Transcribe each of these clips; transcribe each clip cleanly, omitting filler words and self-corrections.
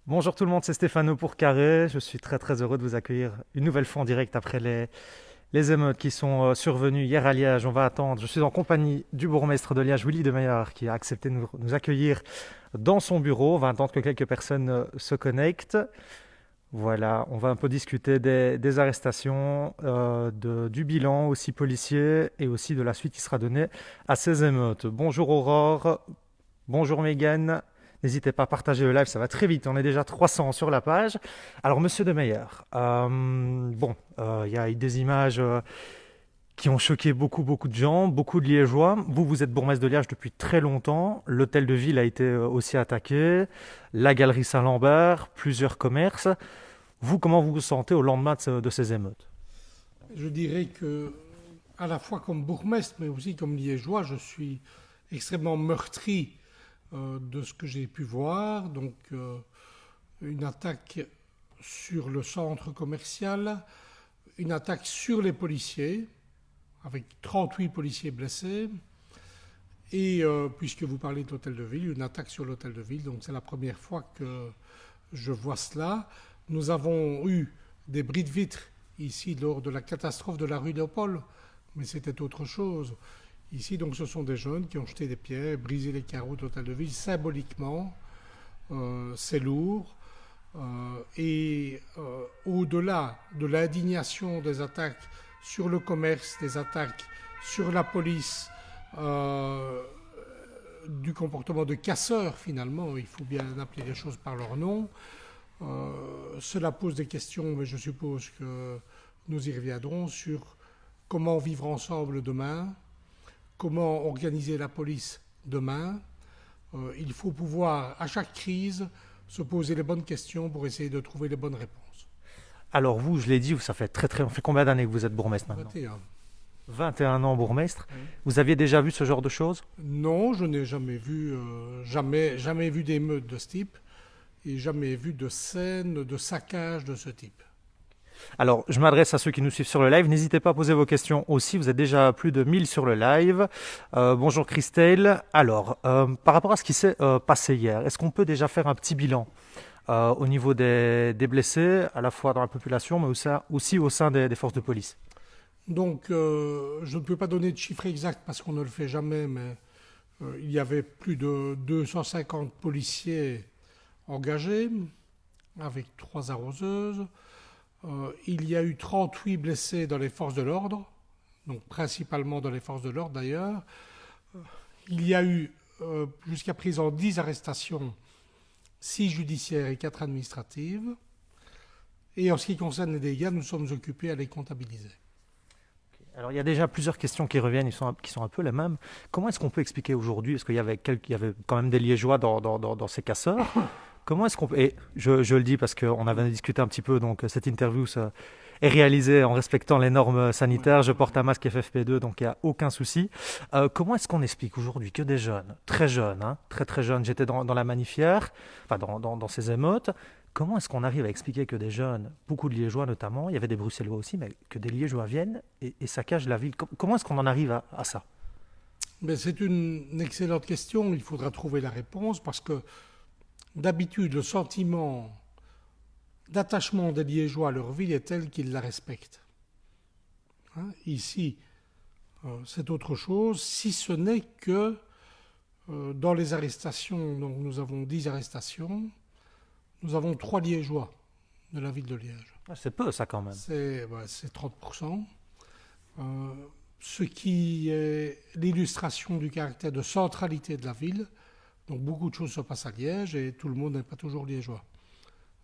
Bonjour tout le monde, c'est Stéphano pour Carré. Je suis très très heureux de vous accueillir une nouvelle fois en direct après les émeutes qui sont survenues hier à Liège. On va attendre. Je suis en compagnie du bourgmestre de Liège, Willy Demeyer, qui a accepté de nous accueillir dans son bureau. On va attendre que quelques personnes se connectent. Voilà, on va un peu discuter des arrestations, du bilan aussi policier et aussi de la suite qui sera donnée à ces émeutes. Bonjour Aurore, bonjour Megan. N'hésitez pas à partager le live, ça va très vite. On est déjà 300 sur la page. Alors, Monsieur de Meyer, il y a eu des images qui ont choqué beaucoup de gens, beaucoup de Liégeois. Vous êtes bourgmestre de Liège depuis très longtemps. L'hôtel de ville a été aussi attaqué, la galerie Saint-Lambert, plusieurs commerces. Vous, comment vous vous sentez au lendemain de ces émeutes? Je dirais que, à la fois comme bourgmestre, mais aussi comme liégeois, je suis extrêmement meurtri de ce que j'ai pu voir. Donc, une attaque sur le centre commercial, une attaque sur les policiers, avec 38 policiers blessés, et puisque vous parlez de l'hôtel de ville, une attaque sur l'hôtel de ville. Donc, c'est la première fois que je vois cela. Nous avons eu des bris de vitres ici lors de la catastrophe de la rue Léopold, mais c'était autre chose. Ici, donc, ce sont des jeunes qui ont jeté des pierres, brisé les carreaux de l'hôtel de ville symboliquement. C'est lourd. Au-delà de l'indignation des attaques sur le commerce, des attaques sur la police, du comportement de casseurs finalement, il faut bien appeler les choses par leur nom, cela pose des questions, mais je suppose que nous y reviendrons, sur comment vivre ensemble demain, comment organiser la police demain. Il faut pouvoir, à chaque crise, se poser les bonnes questions pour essayer de trouver les bonnes réponses. Alors vous, je l'ai dit, ça fait on fait combien d'années que vous êtes bourgmestre maintenant? 21. 21 ans bourgmestre. Oui. Vous aviez déjà vu ce genre de choses? Non, je n'ai jamais vu, jamais vu d'émeutes de ce type et jamais vu de scène de saccage de ce type. Alors, je m'adresse à ceux qui nous suivent sur le live. N'hésitez pas à poser vos questions aussi. Vous êtes déjà plus de 1000 sur le live. Bonjour Christelle. Alors, par rapport à ce qui s'est passé hier, est-ce qu'on peut déjà faire un petit bilan au niveau des blessés, à la fois dans la population, mais aussi au sein des forces de police? Donc, je ne peux pas donner de chiffres exacts parce qu'on ne le fait jamais, mais il y avait plus de 250 policiers engagés avec 3 arroseuses. Il y a eu 38 blessés dans les forces de l'ordre, donc principalement dans les forces de l'ordre d'ailleurs. Il y a eu jusqu'à présent 10 arrestations, 6 judiciaires et 4 administratives. Et en ce qui concerne les dégâts, nous sommes occupés à les comptabiliser. Alors, il y a déjà plusieurs questions qui reviennent, qui sont un peu les mêmes. Comment est-ce qu'on peut expliquer aujourd'hui, parce qu'il y avait quand même des Liégeois dans ces casseurs, comment est-ce qu'on peut... Et je le dis parce qu'on avait discuté un petit peu, donc cette interview est réalisée en respectant les normes sanitaires. Je porte un masque FFP2, donc il n'y a aucun souci. Comment est-ce qu'on explique aujourd'hui que des jeunes, très jeunes, hein, très jeunes, j'étais dans la manif hier, enfin dans ces émeutes, comment est-ce qu'on arrive à expliquer que des jeunes, beaucoup de Liégeois notamment, il y avait des Bruxellois aussi, mais que des Liégeois viennent et saccagent la ville? Comment est-ce qu'on en arrive à ça? Mais c'est une excellente question, il faudra trouver la réponse parce que d'habitude, le sentiment d'attachement des Liégeois à leur ville est tel qu'ils la respectent. Hein, ici, c'est autre chose, si ce n'est que dans les arrestations, donc nous avons 10 arrestations, nous avons 3 Liégeois de la ville de Liège. Ah, c'est peu ça quand même. C'est 30%. Euh, Ce qui est l'illustration du caractère de centralité de la ville. Donc beaucoup de choses se passent à Liège et tout le monde n'est pas toujours liégeois.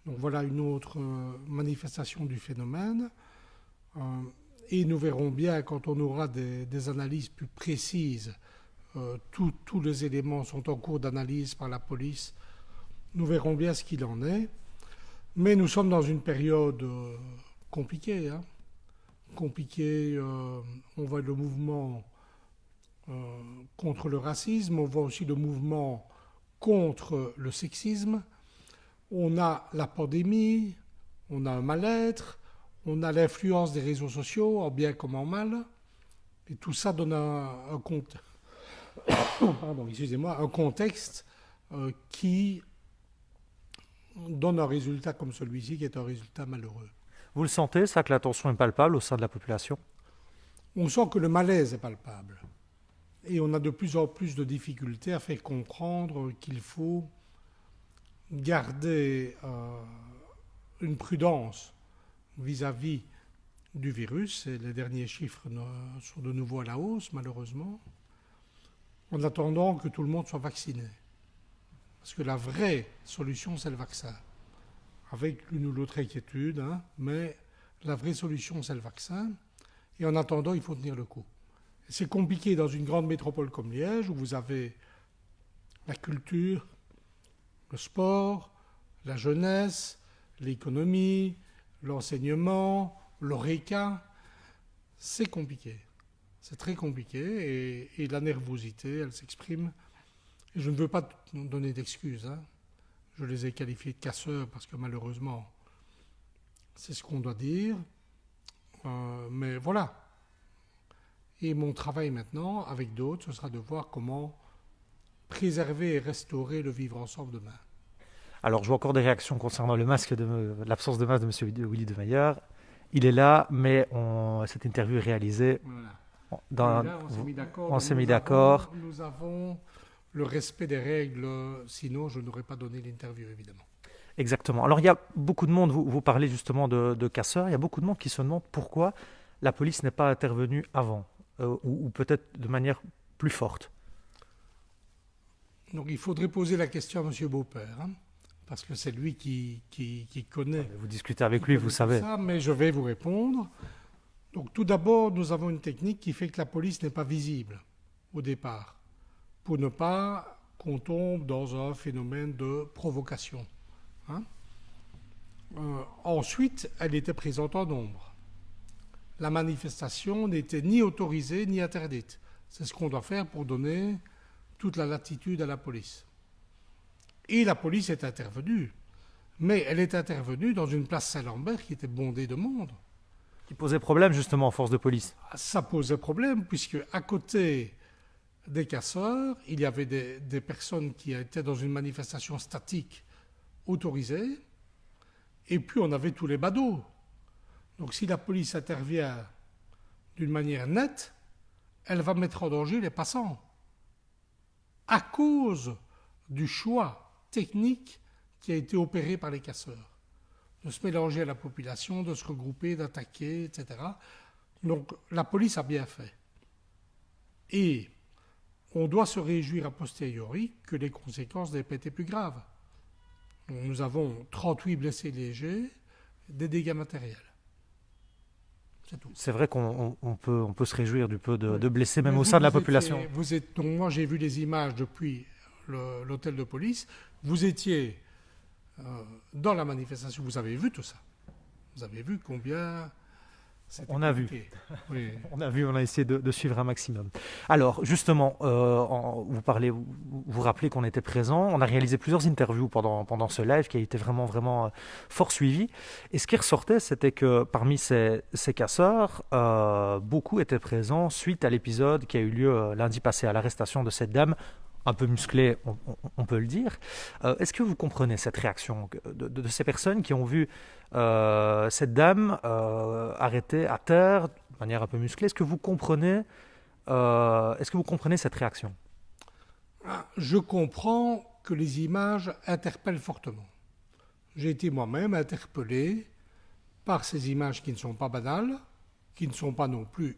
Donc voilà une autre manifestation du phénomène. Euh, et nous verrons bien quand on aura des analyses plus précises. Tous les éléments sont en cours d'analyse par la police. Nous verrons bien ce qu'il en est. Mais nous sommes dans une période compliquée. Hein. Compliquée. On voit le mouvement contre le racisme, on voit aussi le mouvement contre le sexisme. On a la pandémie, on a un mal-être, on a l'influence des réseaux sociaux, en bien comme en mal. Et tout ça donne un contexte qui donne un résultat comme celui-ci qui est un résultat malheureux. Vous le sentez, ça, que la tension est palpable au sein de la population? On sent que le malaise est palpable. Et on a de plus en plus de difficultés à faire comprendre qu'il faut garder une prudence vis-à-vis du virus. Et les derniers chiffres sont de nouveau à la hausse, malheureusement, en attendant que tout le monde soit vacciné. Parce que la vraie solution, c'est le vaccin. Avec l'une ou l'autre inquiétude, mais la vraie solution, c'est le vaccin. Et en attendant, il faut tenir le coup. C'est compliqué dans une grande métropole comme Liège, où vous avez la culture, le sport, la jeunesse, l'économie, l'enseignement, l'ORECA. C'est compliqué. C'est très compliqué et la nervosité, elle s'exprime. Et je ne veux pas donner d'excuses. Je les ai qualifiés de casseurs parce que malheureusement, c'est ce qu'on doit dire. Mais voilà. Et mon travail maintenant, avec d'autres, ce sera de voir comment préserver et restaurer le vivre ensemble demain. Alors, je vois encore des réactions concernant le masque, l'absence de masque de M. Willy de Meyer. Il est là, mais cette interview est réalisée. Voilà. Là, on s'est mis d'accord. Nous avons le respect des règles, sinon je n'aurais pas donné l'interview, évidemment. Exactement. Alors, il y a beaucoup de monde, vous parlez justement de casseurs, il y a beaucoup de monde qui se demande pourquoi la police n'est pas intervenue avant, ou peut-être de manière plus forte. Donc, il faudrait poser la question à M. Beaupère, parce que c'est lui qui connaît. Vous discutez avec lui, vous savez. Ça, mais je vais vous répondre. Donc, tout d'abord, nous avons une technique qui fait que la police n'est pas visible au départ, pour ne pas qu'on tombe dans un phénomène de provocation. Ensuite, elle était présente en nombre. La manifestation n'était ni autorisée ni interdite. C'est ce qu'on doit faire pour donner toute la latitude à la police. Et la police est intervenue. Mais elle est intervenue dans une place Saint-Lambert qui était bondée de monde. Qui posait problème justement en force de police. Ça posait problème puisque à côté des casseurs, il y avait des personnes qui étaient dans une manifestation statique autorisée, et puis on avait tous les badauds. Donc si la police intervient d'une manière nette, elle va mettre en danger les passants. À cause du choix technique qui a été opéré par les casseurs. De se mélanger à la population, de se regrouper, d'attaquer, etc. Donc la police a bien fait. Et on doit se réjouir a posteriori que les conséquences n'aient pas été plus graves. Nous avons 38 blessés légers, des dégâts matériels. C'est tout. C'est vrai qu'on peut se réjouir du peu de blessés, même au sein de la population. Donc moi, j'ai vu les images depuis l'hôtel de police. Vous étiez dans la manifestation, vous avez vu tout ça. Vous avez vu combien... On a vu. Oui. On a vu, on a essayé de suivre un maximum. Alors, justement, vous rappelez qu'on était présent. On a réalisé plusieurs interviews pendant ce live qui a été vraiment, vraiment fort suivi. Et ce qui ressortait, c'était que parmi ces casseurs, beaucoup étaient présents suite à l'épisode qui a eu lieu lundi passé, à l'arrestation de cette dame, un peu musclée, on peut le dire. Est-ce que vous comprenez cette réaction de ces personnes qui ont vu cette dame arrêtée à terre, de manière un peu musclée? Est-ce que vous comprenez cette réaction? Je comprends que les images interpellent fortement. J'ai été moi-même interpellé par ces images qui ne sont pas banales, qui ne sont pas non plus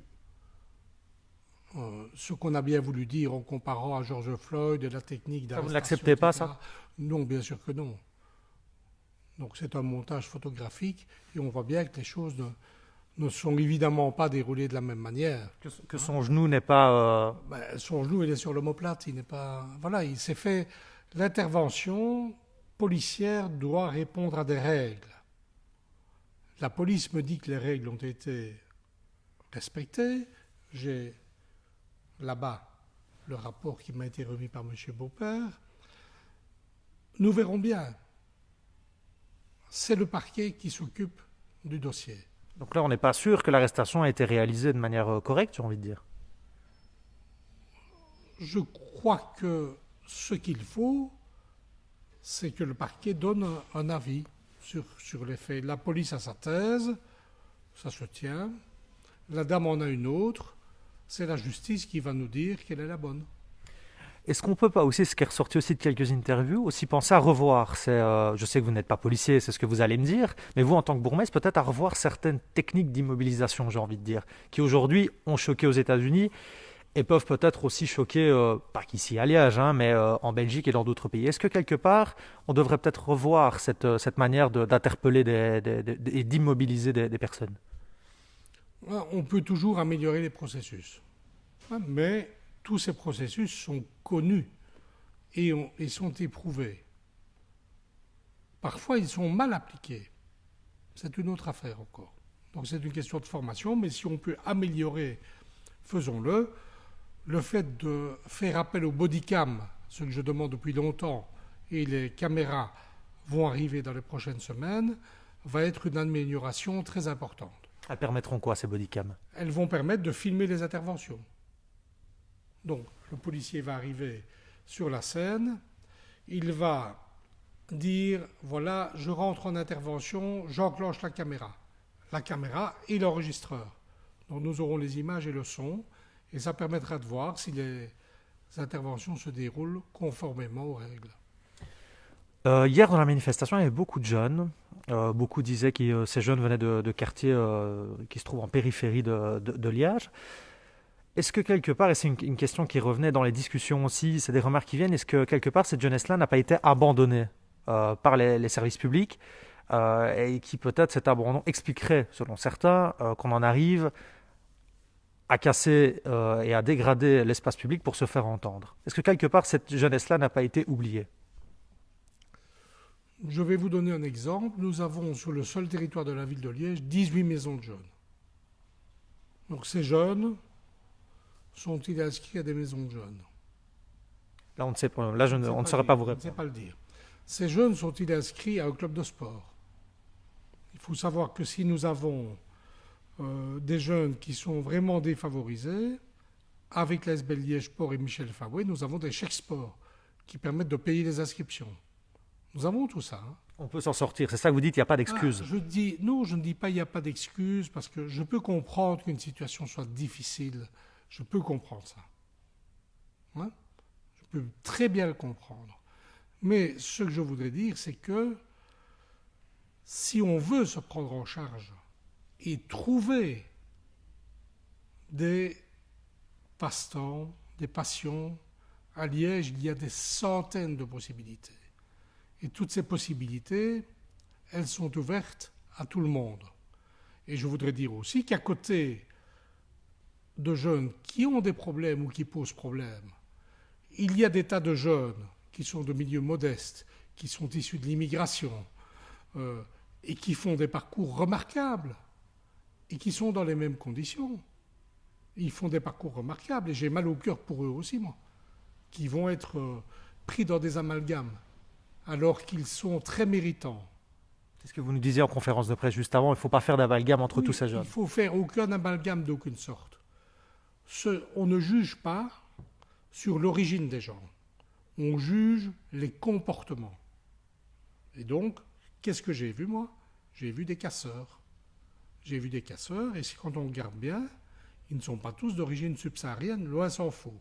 ce qu'on a bien voulu dire en comparant à George Floyd et la technique d'arrestation. Vous ne l'acceptez pas, ça? Non, bien sûr que non. Donc c'est un montage photographique et on voit bien que les choses ne sont évidemment pas déroulées de la même manière. Que son genou n'est pas... Son genou, il est sur l'omoplate, il n'est pas... Voilà, il s'est fait... L'intervention policière doit répondre à des règles. La police me dit que les règles ont été respectées. J'ai là-bas le rapport qui m'a été remis par M. Beaupère. Nous verrons bien. C'est le parquet qui s'occupe du dossier. Donc là, on n'est pas sûr que l'arrestation a été réalisée de manière correcte, j'ai envie de dire. Je crois que ce qu'il faut, c'est que le parquet donne un avis sur les faits. La police a sa thèse, ça se tient. La dame en a une autre. C'est la justice qui va nous dire quelle est la bonne. Est-ce qu'on peut pas aussi, ce qui est ressorti aussi de quelques interviews, aussi penser à revoir je sais que vous n'êtes pas policier, c'est ce que vous allez me dire, mais vous, en tant que bourgmestre, peut-être à revoir certaines techniques d'immobilisation, j'ai envie de dire, qui aujourd'hui ont choqué aux États-Unis et peuvent peut-être aussi choquer, pas qu'ici à Liège, hein, mais en Belgique et dans d'autres pays. Est-ce que quelque part, on devrait peut-être revoir cette manière d'interpeller et d'immobiliser des personnes? On peut toujours améliorer les processus. Mais tous ces processus sont connus et sont éprouvés. Parfois, ils sont mal appliqués. C'est une autre affaire encore. Donc c'est une question de formation, mais si on peut améliorer, faisons-le. Le fait de faire appel au bodycam, ce que je demande depuis longtemps, et les caméras vont arriver dans les prochaines semaines, va être une amélioration très importante. Elles permettront quoi, ces bodycams? Elles vont permettre de filmer les interventions. Donc, le policier va arriver sur la scène, il va dire, voilà, je rentre en intervention, j'enclenche la caméra. La caméra et l'enregistreur. Donc, nous aurons les images et le son, et ça permettra de voir si les interventions se déroulent conformément aux règles. Hier, dans la manifestation, il y avait beaucoup de jeunes. Beaucoup disaient que ces jeunes venaient de quartiers qui se trouvent en périphérie de Liège. Est-ce que quelque part, et c'est une question qui revenait dans les discussions aussi, c'est des remarques qui viennent, est-ce que quelque part cette jeunesse-là n'a pas été abandonnée par les services publics et qui peut-être cet abandon expliquerait, selon certains, qu'on en arrive à casser et à dégrader l'espace public pour se faire entendre? Est-ce que quelque part cette jeunesse-là n'a pas été oubliée? Je vais vous donner un exemple. Nous avons sur le seul territoire de la ville de Liège 18 maisons de jeunes. Donc ces jeunes sont-ils inscrits à des maisons de jeunes? Là, on ne sait pas. Là, on ne saurait pas vous Je ne sais répondre. pas le dire. Ces jeunes sont-ils inscrits à un club de sport? Il faut savoir que si nous avons des jeunes qui sont vraiment défavorisés, avec l'ASBL Liège Sport et Michel Faboué, nous avons des chèques sport qui permettent de payer les inscriptions. Nous avons tout ça. On peut s'en sortir. C'est ça que vous dites, il n'y a pas d'excuse. Non, je ne dis pas il n'y a pas d'excuse, parce que je peux comprendre qu'une situation soit difficile. Je peux comprendre ça. Hein? Je peux très bien le comprendre. Mais ce que je voudrais dire, c'est que si on veut se prendre en charge et trouver des passe-temps, des passions, à Liège, il y a des centaines de possibilités. Et toutes ces possibilités, elles sont ouvertes à tout le monde. Et je voudrais dire aussi qu'à côté de jeunes qui ont des problèmes ou qui posent problème, il y a des tas de jeunes qui sont de milieux modestes, qui sont issus de l'immigration et qui font des parcours remarquables et qui sont dans les mêmes conditions. Ils font des parcours remarquables et j'ai mal au cœur pour eux aussi, moi, qui vont être pris dans des amalgames alors qu'ils sont très méritants. C'est ce que vous nous disiez en conférence de presse juste avant, il ne faut pas faire d'amalgame entre Oui, tous ces jeunes. Il ne faut faire aucun amalgame d'aucune sorte. On ne juge pas sur l'origine des gens. On juge les comportements. Et donc, qu'est-ce que j'ai vu, moi? J'ai vu des casseurs. J'ai vu des casseurs, et quand on regarde bien, ils ne sont pas tous d'origine subsaharienne, loin s'en faut.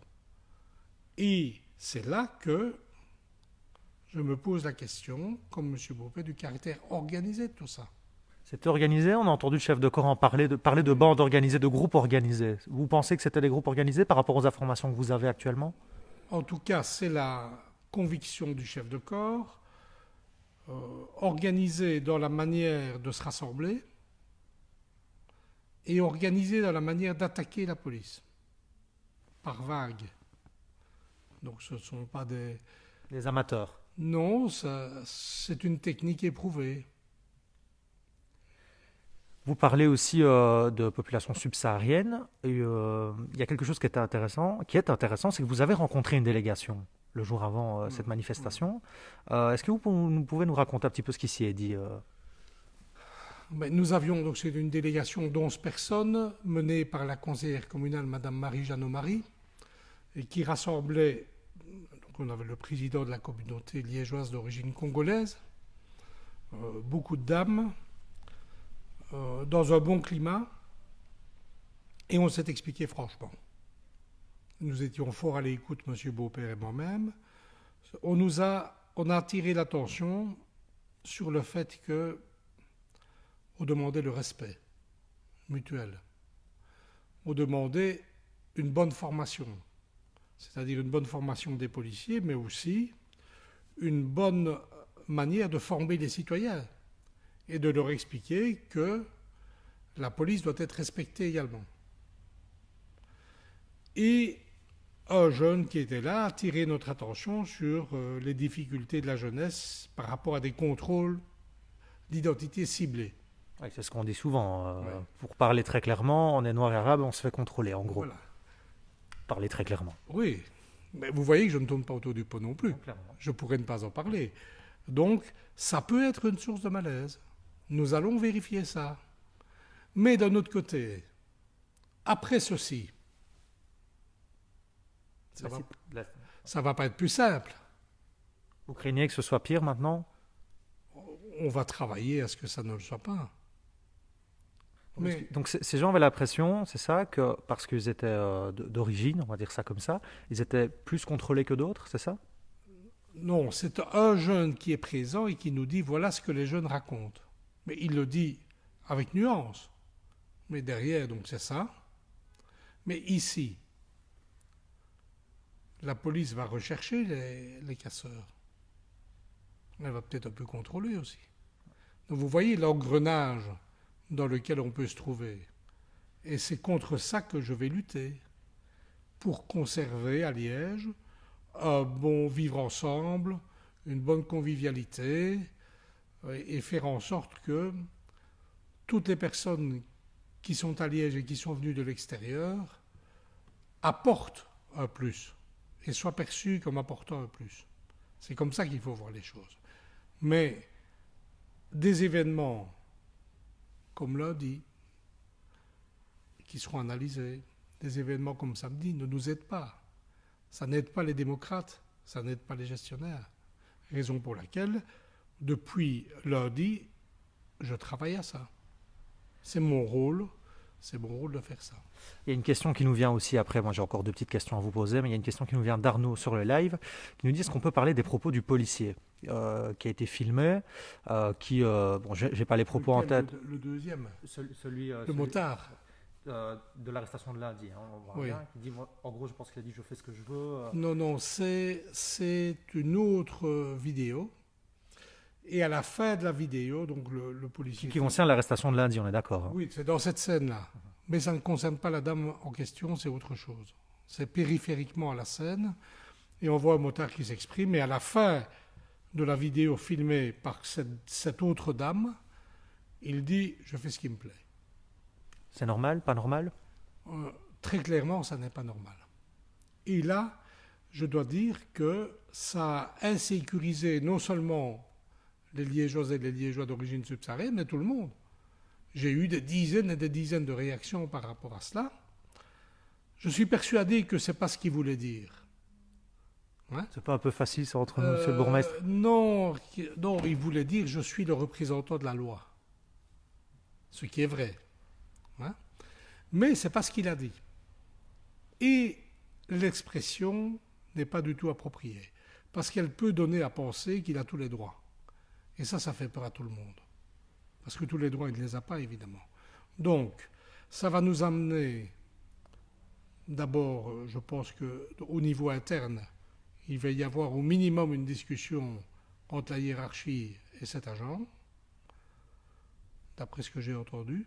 Et c'est là que je me pose la question, comme M. Beaupré, du caractère organisé de tout ça. C'était organisé, on a entendu le chef de corps parler de bandes organisées, de groupes organisés. Vous pensez que c'était des groupes organisés par rapport aux informations que vous avez actuellement? En tout cas, c'est la conviction du chef de corps, organisé dans la manière de se rassembler et organisé dans la manière d'attaquer la police, par vague. Donc ce ne sont pas Des amateurs. Non, c'est une technique éprouvée. Vous parlez aussi de population subsaharienne. Et, il y a quelque chose qui est intéressant, c'est que vous avez rencontré une délégation le jour avant cette manifestation. Est-ce que vous pouvez nous raconter un petit peu ce qui s'y est dit Nous avions, donc c'est une délégation d'11 personnes, menée par la conseillère communale, Madame Marie-Jeanne Marie, et qui rassemblait Donc on avait le président de la communauté liégeoise d'origine congolaise, beaucoup de dames, dans un bon climat, et on s'est expliqué franchement. Nous étions fort à l'écoute, M. Beaupère et moi-même. On a attiré l'attention sur le fait que on demandait le respect mutuel. On demandait une bonne formation, c'est-à-dire une bonne formation des policiers, mais aussi une bonne manière de former les citoyens et de leur expliquer que la police doit être respectée également. Et un jeune qui était là a attiré notre attention sur les difficultés de la jeunesse par rapport à des contrôles d'identité ciblés. Ouais, c'est ce qu'on dit souvent. Ouais. Pour parler très clairement, on est noir et arabe, on se fait contrôler, en gros. Voilà. Parler très clairement. Oui, mais vous voyez que je ne tourne pas autour du pot non plus. Non, clairement. Je pourrais ne pas en parler. Donc, ça peut être une source de malaise. Nous allons vérifier ça. Mais d'un autre côté, après ceci, ça va pas être plus simple. Vous craignez que ce soit pire maintenant? On va travailler à ce que ça ne le soit pas. Mais Donc ces gens avaient l'impression, c'est ça, que parce qu'ils étaient d'origine, on va dire ça comme ça, ils étaient plus contrôlés que d'autres, c'est ça? non, c'est un jeune qui est présent et qui nous dit voilà ce que les jeunes racontent. Mais il le dit avec nuance. Mais derrière, donc c'est ça. Mais ici, la police va rechercher les casseurs. Elle va peut-être un peu contrôler aussi. Donc vous voyez l'engrenage dans lequel on peut se trouver. Et c'est contre ça que je vais lutter. Pour conserver à Liège un bon vivre ensemble, une bonne convivialité, et faire en sorte que toutes les personnes qui sont à Liège et qui sont venues de l'extérieur apportent un plus et soient perçues comme apportant un plus. C'est comme ça qu'il faut voir les choses. Mais des événements comme lundi, qui seront analysés, des événements comme samedi, ne nous aident pas. Ça n'aide pas les démocrates, ça n'aide pas les gestionnaires. Raison pour laquelle, depuis lundi, je travaille à ça. C'est mon rôle de faire ça. Il y a une question qui nous vient aussi après, moi j'ai encore deux petites questions à vous poser, mais il y a une question qui nous vient d'Arnaud sur le live, qui nous dit est-ce qu'on peut parler des propos du policier qui a été filmé, bon j'ai pas les propos en tête. Le deuxième, Celui le motard. de l'arrestation de lundi, hein, on voit Oui. bien, qui dit, moi, en gros je pense qu'il a dit je fais ce que je veux. Non, c'est une autre vidéo. Et à la fin de la vidéo, donc le policier... Qui concerne l'arrestation de lundi, on est d'accord. Hein. Oui, c'est dans cette scène-là. Mais ça ne concerne pas la dame en question, c'est autre chose. C'est périphériquement à la scène, et on voit un motard qui s'exprime, et à la fin de la vidéo filmée par cette autre dame, il dit « je fais ce qui me plaît ». C'est normal, pas normal? Très clairement, ça n'est pas normal. Et là, je dois dire que ça a insécurisé non seulement les Liégeois et les Liégeois d'origine subsaharienne, mais tout le monde. J'ai eu des dizaines et des dizaines de réactions par rapport à cela. Je suis persuadé que ce n'est pas ce qu'il voulait dire. Hein? C'est pas un peu facile ça entre nous, monsieur le bourgmestre? Non, il voulait dire je suis le représentant de la loi. Ce qui est vrai. Hein? Mais ce n'est pas ce qu'il a dit. Et l'expression n'est pas du tout appropriée. Parce qu'elle peut donner à penser qu'il a tous les droits. Et ça fait peur à tout le monde. Parce que tous les droits, il ne les a pas, évidemment. Donc, ça va nous amener, d'abord, je pense qu'au niveau interne, il va y avoir au minimum une discussion entre la hiérarchie et cet agent, d'après ce que j'ai entendu.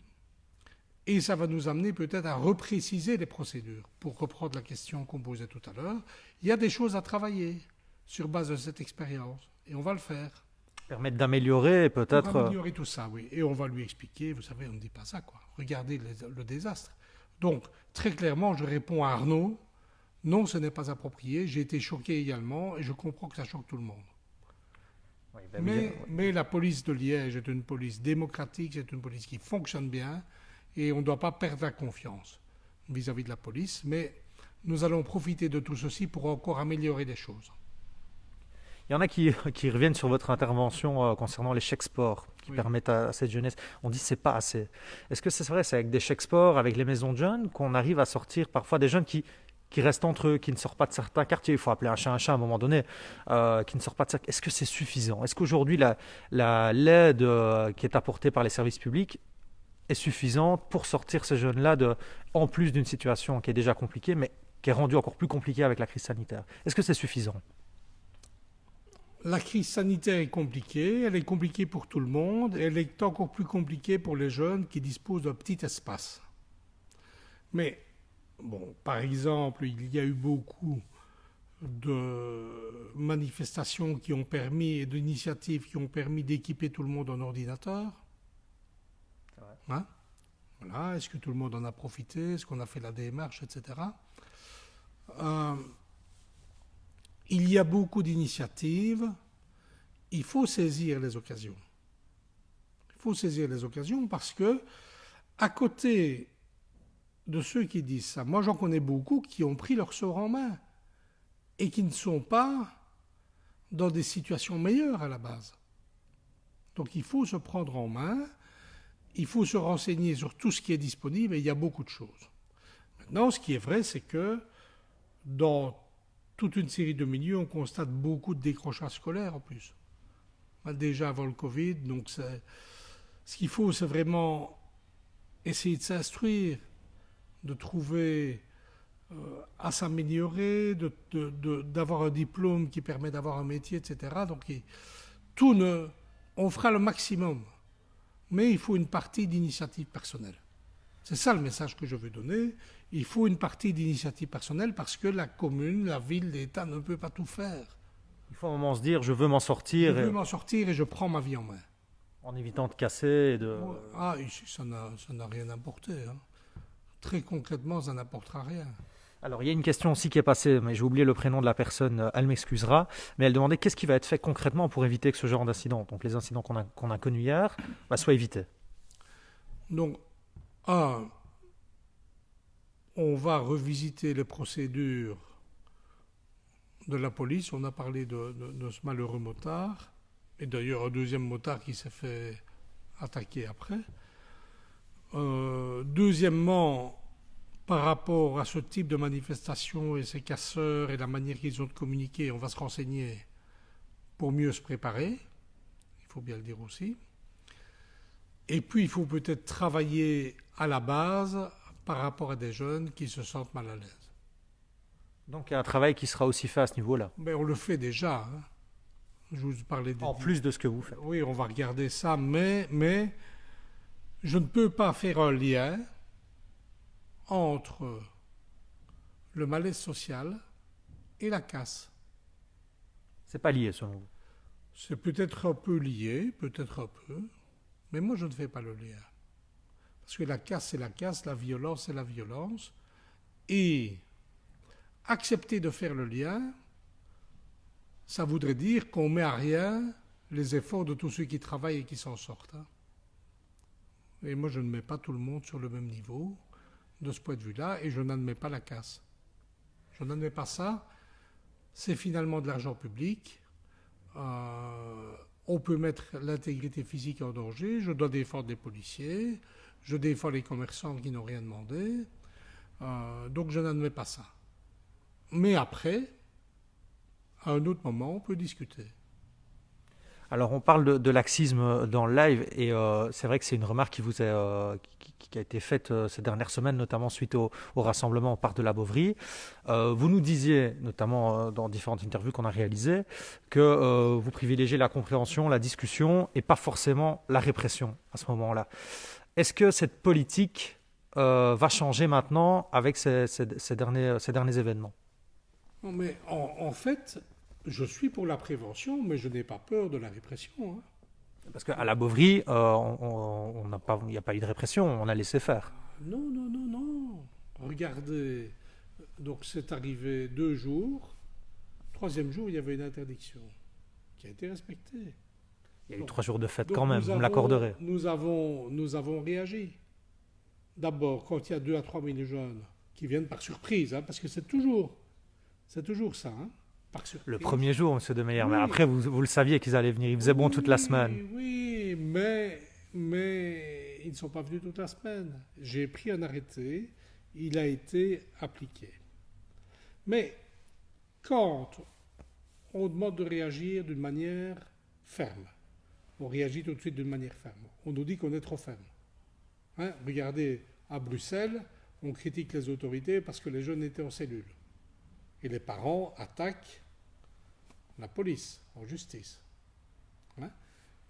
Et ça va nous amener peut-être à repréciser les procédures. Pour reprendre la question qu'on posait tout à l'heure, il y a des choses à travailler sur base de cette expérience. Et on va le faire. Permettre d'améliorer peut-être. Pour améliorer tout ça, oui. Et on va lui expliquer, vous savez, on ne dit pas ça, quoi. Regardez le désastre. Donc, très clairement, je réponds à Arnaud, non, ce n'est pas approprié. J'ai été choqué également et je comprends que ça choque tout le monde. Oui, ben Mais la police de Liège est une police démocratique, c'est une police qui fonctionne bien et on ne doit pas perdre la confiance vis-à-vis de la police. Mais nous allons profiter de tout ceci pour encore améliorer les choses. Il y en a qui reviennent sur votre intervention concernant les chèques sport qui Oui. permettent à cette jeunesse. On dit que c'est pas assez. Est-ce que c'est vrai, c'est avec des chèques sport, avec les maisons de jeunes, qu'on arrive à sortir parfois des jeunes qui restent entre eux, qui ne sortent pas de certains quartiers, il faut appeler un chat à un moment donné, qui ne sortent pas de ça. Est-ce que c'est suffisant? Est-ce qu'aujourd'hui, l'aide qui est apportée par les services publics est suffisante pour sortir ces jeunes-là en plus d'une situation qui est déjà compliquée, mais qui est rendue encore plus compliquée avec la crise sanitaire? Est-ce que c'est suffisant? La crise sanitaire est compliquée, elle est compliquée pour tout le monde, et elle est encore plus compliquée pour les jeunes qui disposent d'un petit espace. Mais, bon, par exemple, il y a eu beaucoup de manifestations qui ont permis et d'initiatives qui ont permis d'équiper tout le monde en ordinateur. Hein? Voilà. Est-ce que tout le monde en a profité? Est-ce qu'on a fait la démarche, etc. Euh, il y a beaucoup d'initiatives. Il faut saisir les occasions. Il faut saisir les occasions parce que, à côté de ceux qui disent ça, moi j'en connais beaucoup qui ont pris leur sort en main et qui ne sont pas dans des situations meilleures à la base. Donc il faut se prendre en main, il faut se renseigner sur tout ce qui est disponible et il y a beaucoup de choses. Maintenant, ce qui est vrai, c'est que dans toute une série de milieux, on constate beaucoup de décrochage scolaire en plus. Déjà avant le Covid, donc ce qu'il faut, c'est vraiment essayer de s'instruire, de trouver à s'améliorer, d'avoir un diplôme qui permet d'avoir un métier, etc. Donc on fera le maximum, mais il faut une partie d'initiative personnelle. C'est ça le message que je veux donner. Il faut une partie d'initiative personnelle parce que la commune, la ville, l'État ne peut pas tout faire. Il faut à un moment se dire, je veux m'en Je sortir veux m'en sortir et je prends ma vie en main. en évitant de casser et Ah, ici, ça n'a rien apporté. Hein. Très concrètement, ça n'apportera rien. Alors, il y a une question aussi qui est passée, mais j'ai oublié le prénom de la personne, elle m'excusera, mais elle demandait qu'est-ce qui va être fait concrètement pour éviter que ce genre d'incident, donc les incidents qu'on a connus hier, soient évités. Donc, on va revisiter les procédures de la police. On a parlé de ce malheureux motard, et d'ailleurs un deuxième motard qui s'est fait attaquer après. Deuxièmement, par rapport à ce type de manifestation et ces casseurs et la manière qu'ils ont de communiquer, on va se renseigner pour mieux se préparer, il faut bien le dire aussi. Et puis il faut peut-être travailler à la base par rapport à des jeunes qui se sentent mal à l'aise. Donc, il y a un travail qui sera aussi fait à ce niveau-là, Mais on le fait déjà. Hein. Je vous parlais en plus de ce que vous faites. Oui, on va regarder ça, mais je ne peux pas faire un lien entre le malaise social et la casse. C'est pas lié, selon vous. C'est peut-être un peu lié, peut-être un peu, mais moi je ne fais pas le lien. Parce que la casse, c'est la casse, la violence, c'est la violence. Et accepter de faire le lien, ça voudrait dire qu'on met à rien les efforts de tous ceux qui travaillent et qui s'en sortent. Hein. Et moi, je ne mets pas tout le monde sur le même niveau de ce point de vue-là, et je n'admets pas la casse. Je n'admets pas ça. C'est finalement de l'argent public. On peut mettre l'intégrité physique en danger. Je dois défendre les policiers. Je défends les commerçants qui n'ont rien demandé. Donc je n'admets pas ça. Mais après, à un autre moment, on peut discuter. Alors, on parle de laxisme dans le live, et c'est vrai que c'est une remarque qui a été faite ces dernières semaines, notamment suite au rassemblement au parc de la Beauvrie. Vous nous disiez, notamment dans différentes interviews qu'on a réalisées, que vous privilégiez la compréhension, la discussion, et pas forcément la répression à ce moment-là. Est-ce que cette politique va changer maintenant avec ces derniers événements? Non, mais en fait, je suis pour la prévention, mais je n'ai pas peur de la répression. Hein. Parce qu'à la Beauvrie, il n'y a pas eu de répression, on a laissé faire. Non, non, non, non. Regardez, donc c'est arrivé 2 jours. 3e jour, il y avait une interdiction qui a été respectée. Il y a eu 3 jours de fête Donc quand même, vous me l'accorderez. Nous avons réagi. D'abord, quand il y a 2 à 3 000 jeunes qui viennent par surprise, hein, parce que c'est toujours ça. Hein. par surprise. Le premier jour, monsieur De Meyer, mais Oui. après, vous le saviez qu'ils allaient venir. Il faisait bon toute la semaine. Oui, mais ils ne sont pas venus toute la semaine. J'ai pris un arrêté, il a été appliqué. Mais quand on demande de réagir d'une manière ferme, on réagit tout de suite d'une manière ferme. On nous dit qu'on est trop ferme. Hein, regardez, à Bruxelles, on critique les autorités parce que les jeunes étaient en cellule. Et les parents attaquent la police en justice. Hein,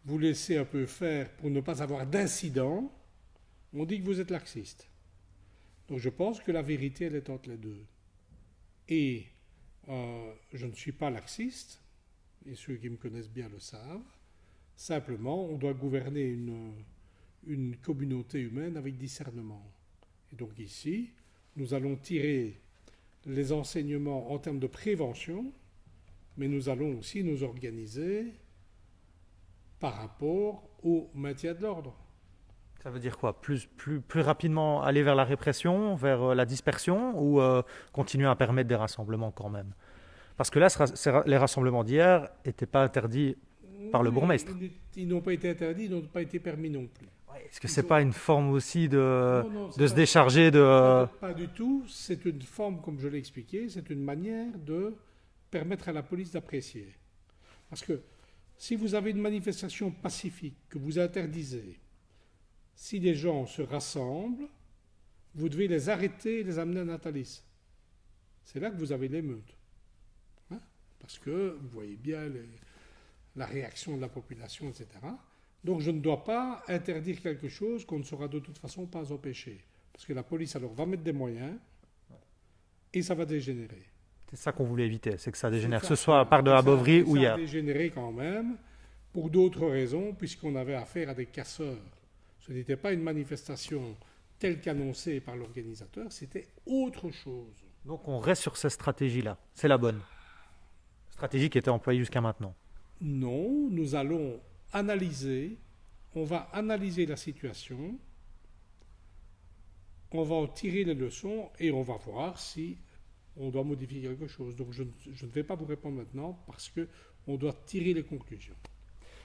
vous laissez un peu faire pour ne pas avoir d'incident, on dit que vous êtes laxiste. Donc je pense que la vérité, elle est entre les deux. Et je ne suis pas laxiste, et ceux qui me connaissent bien le savent. Simplement, on doit gouverner une communauté humaine avec discernement. Et donc ici, nous allons tirer les enseignements en termes de prévention, mais nous allons aussi nous organiser par rapport au maintien de l'ordre. Ça veut dire quoi? Plus rapidement aller vers la répression, vers la dispersion, ou continuer à permettre des rassemblements quand même? Parce que là, les rassemblements d'hier n'étaient pas interdits par le bourgmestre. Ils n'ont pas été interdits, ils n'ont pas été permis non plus. Ouais, est-ce que c'est pas une forme aussi de c'est se pas- décharger de... Pas du tout. C'est une forme, comme je l'ai expliqué, c'est une manière de permettre à la police d'apprécier. Parce que si vous avez une manifestation pacifique que vous interdisez, si les gens se rassemblent, vous devez les arrêter et les amener à Natalis. C'est là que vous avez l'émeute. Hein, parce que vous voyez bien la réaction de la population, etc. Donc je ne dois pas interdire quelque chose qu'on ne saura de toute façon pas empêcher. Parce que la police alors va mettre des moyens et ça va dégénérer. C'est ça qu'on voulait éviter, c'est que ça dégénère, C'est que ça, ce soit à part de et la ça- Bovry et ou ça hier. a dégénéré quand même pour d'autres raisons, puisqu'on avait affaire à des casseurs. Ce n'était pas une manifestation telle qu'annoncée par l'organisateur, c'était autre chose. Donc on reste sur cette stratégie-là, c'est la bonne. Stratégie qui était employée jusqu'à maintenant. Non, nous allons analyser, on va analyser la situation, on va en tirer les leçons et on va voir si on doit modifier quelque chose. Donc je ne vais pas vous répondre maintenant parce qu'on doit tirer les conclusions.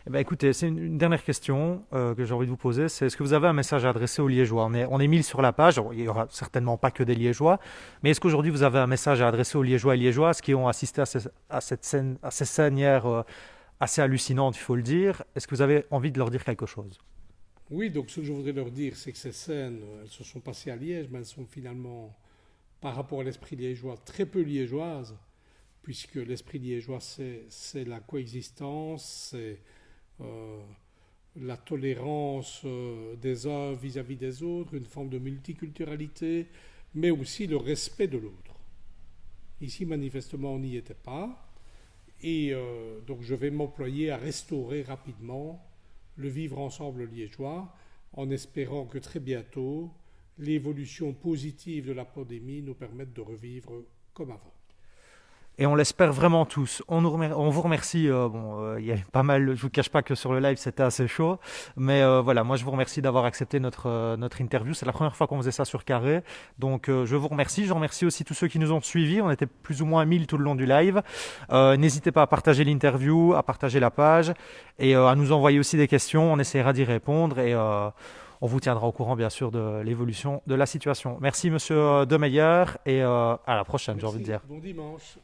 Eh ben, écoutez, c'est une dernière question que j'ai envie de vous poser. C'est est-ce que vous avez un message à adresser aux Liégeois? On est 1000 sur la page. Il n'y aura certainement pas que des Liégeois. Mais est-ce qu'aujourd'hui, vous avez un message à adresser aux Liégeois et Liégeoises qui ont assisté à ces scènes hier assez hallucinantes, il faut le dire? Est-ce que vous avez envie de leur dire quelque chose? Oui, donc ce que je voudrais leur dire, c'est que ces scènes, elles se sont passées à Liège, mais elles sont finalement, par rapport à l'esprit liégeois, très peu liégeoises, puisque l'esprit liégeois, c'est la coexistence, c'est la tolérance des uns vis-à-vis des autres, une forme de multiculturalité, mais aussi le respect de l'autre. Ici, manifestement, on n'y était pas, et donc je vais m'employer à restaurer rapidement le vivre ensemble liégeois, en espérant que très bientôt, l'évolution positive de la pandémie nous permette de revivre comme avant. Et on l'espère vraiment tous. On vous remercie. Il y a pas mal. Je vous cache pas que sur le live c'était assez chaud, mais voilà. Moi, je vous remercie d'avoir accepté notre interview. C'est la première fois qu'on faisait ça sur Carré, donc je vous remercie. Je remercie aussi tous ceux qui nous ont suivis. On était plus ou moins 1000 tout le long du live. N'hésitez pas à partager l'interview, à partager la page et à nous envoyer aussi des questions. On essaiera d'y répondre et on vous tiendra au courant, bien sûr, de l'évolution de la situation. Merci, monsieur De Meyer, et à la prochaine, j'ai envie de dire. Bon dimanche.